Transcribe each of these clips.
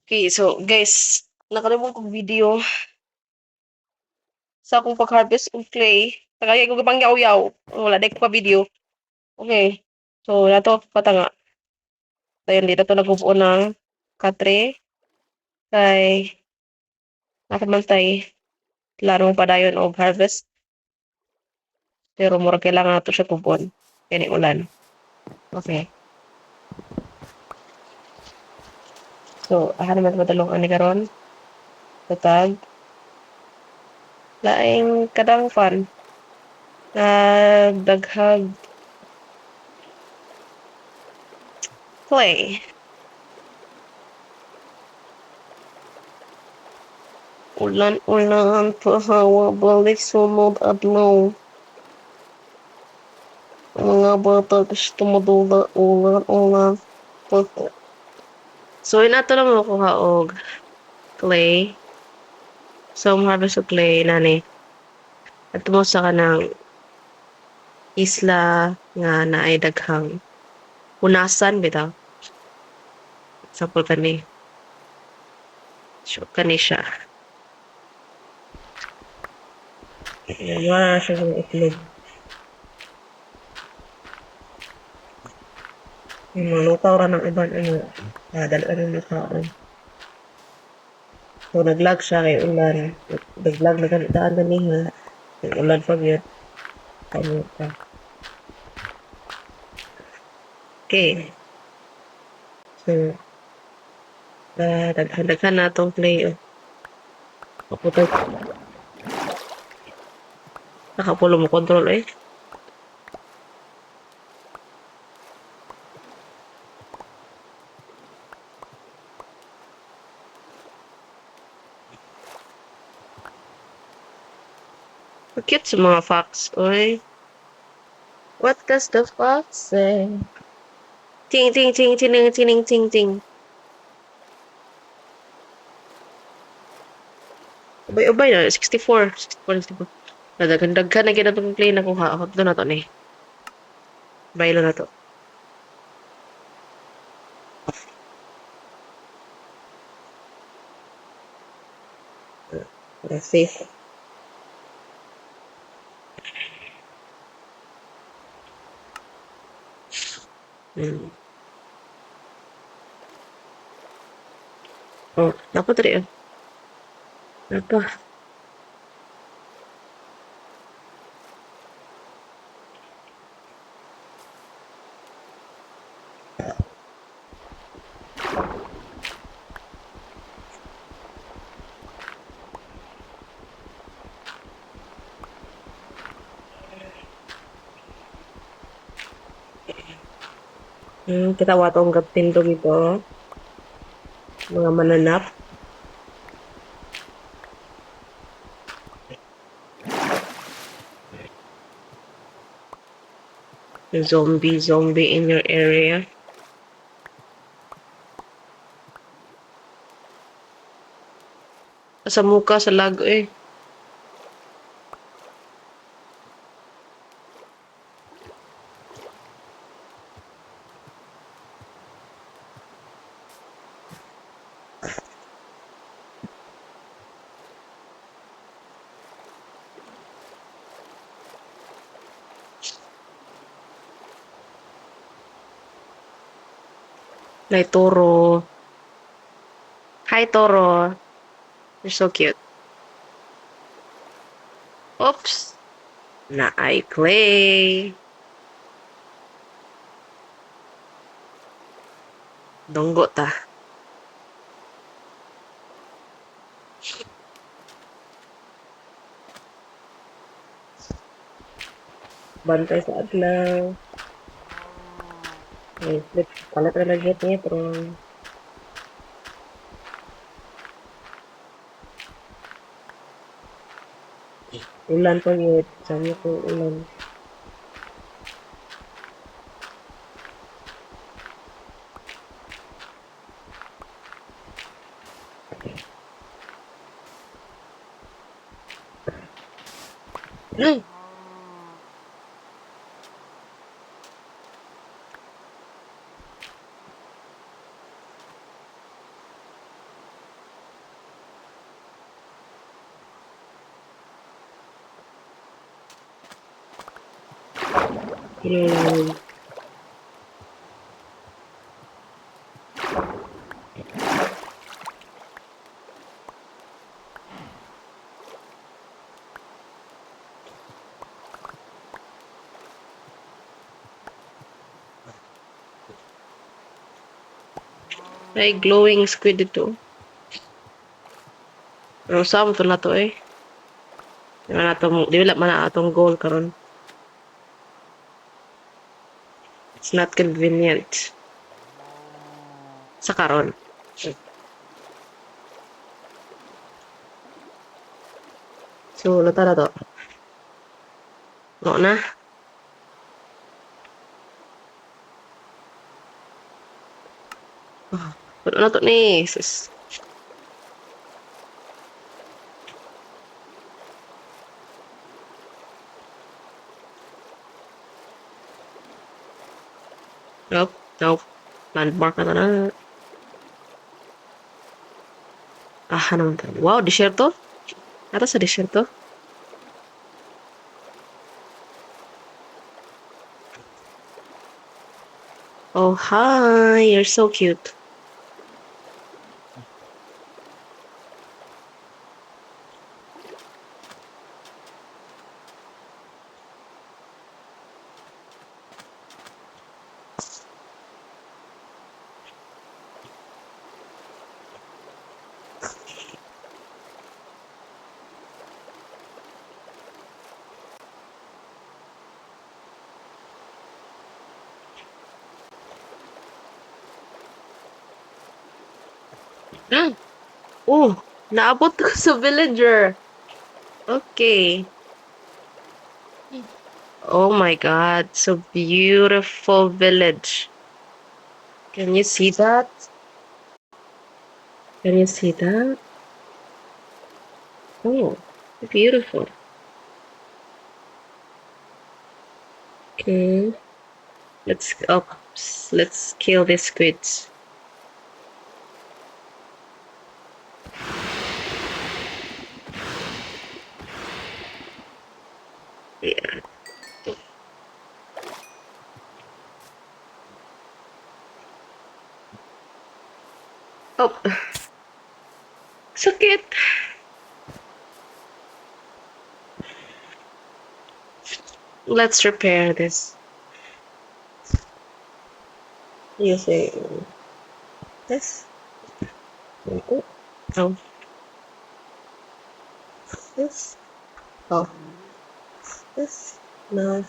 Okay, so guys, nakalimong kong video sa akong pag-harvest ng clay. Tagay ko gabang yaw-yaw. Wala, dahil ko pa video. Okay. So, nato patanga. Dayon dito to nagubuo ng katre. Kay, nakamantay. Klaro pa dayon og harvest. Pero mura kailangan nato siya kubon. Kaya ulan. Okay. So, ahan naman madalong ani karon. Tatag. Laing kadang fan. Nagdaghag clay. Ulan-ulan, pahawa, balik, sunod, adlaw. Mga bata gusto madula, ulan-ulan. So, inato lang ako og clay. So, harvest og clay, nani. At mo sa kanang isla nga naay daghang punasan bitaw. Example kani. So, kani siya. Wala siya ng itlog. Malutaw ra ng iban ano. Dala ng lutaan. So, naglag siya kay ulan. Naglag na ganitaan na niya. Kay ulan pa yun. Ano pa. Okay. So, daghan na itong clay. Kaputay. Nakapulo mo control eh. Cute sa mga fox, oy. What does the fox say? Ting, ting, ting, ting, ting, ting, ting. Ubay-ubay na, 64. 64, 64. Nadaghan na ginatong play na kuha. Ako doon na to ni. Baylo na to. Safe. Oh, dapat rin. Apa? Kita watong gapin to gitu. Mga mananap. Zombie in your area. Sa muka sa lago eh. May toro. Hi, toro. You're so cute. Oops. Na-ay clay. Donggo ta. Bantay sa adlaw. Ay, flip. Palat na lagi niya, pero ulan pa yun. Sabi ko ulan. Hmm. May glowing squid dito. Pero saan to na to eh? Di wala man na atong goal karon. It's not convenient. Sa karon. So, lata na to. No na. Ano na to ni? Sus. Nope. Nope. Landmark na na. Ah, ano man to? Wow, desierto? Nata sa desierto? Oh, hi. You're so cute. Oh, naabot ko sa villager. Okay. Oh my God, so beautiful village. Can you see that? Can you see that? Oh, beautiful. Okay, let's kill these squids. Yeah. Oh, so cute. Let's repair this. Using this. Oh, this. Oh, this. No.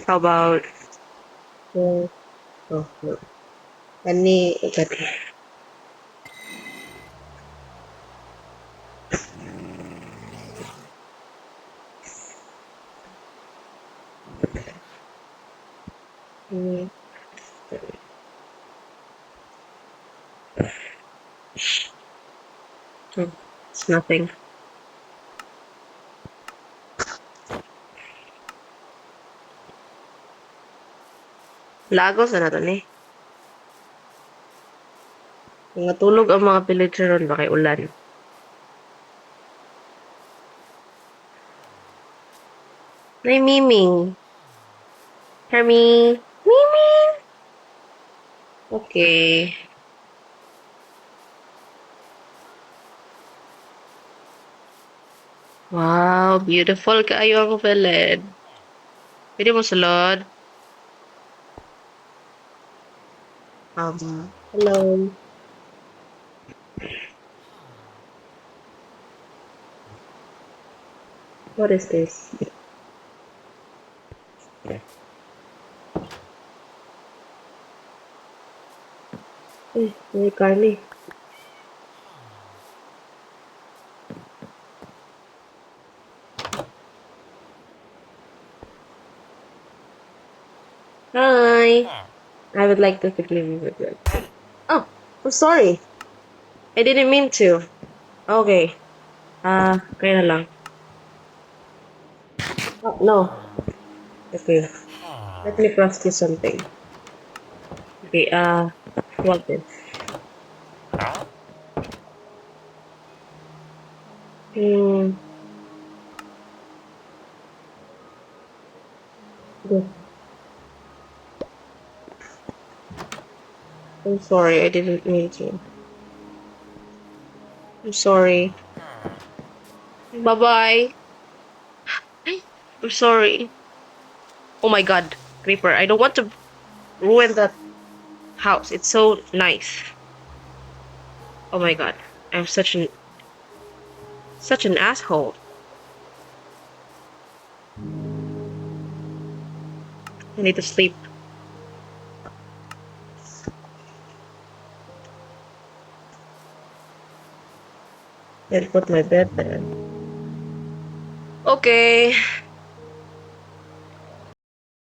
How about? Oh, oh no. Any. Mm, it's nothing. Lagos na nato ni. Nga tulog ang mga villager ron ba kay ulan. Nay Miming. Hermie. Miming. Okay. Wow, beautiful kaayo ang village. Pwede mo sulod? Hello. What is this? May karne. Hi. I would like to quickly visit you. Oh, I'm sorry. I didn't mean to. Okay. Kaya na lang. Oh, no. Okay. Let me practice something. Okay, what this? Hmm. I'm sorry, I didn't mean to. I'm sorry. Bye-bye. I'm sorry. Oh my god, Creeper, I don't want to ruin that house. It's so nice. Oh my god. I'm such an asshole. I need to sleep. And put my bed there. Okay.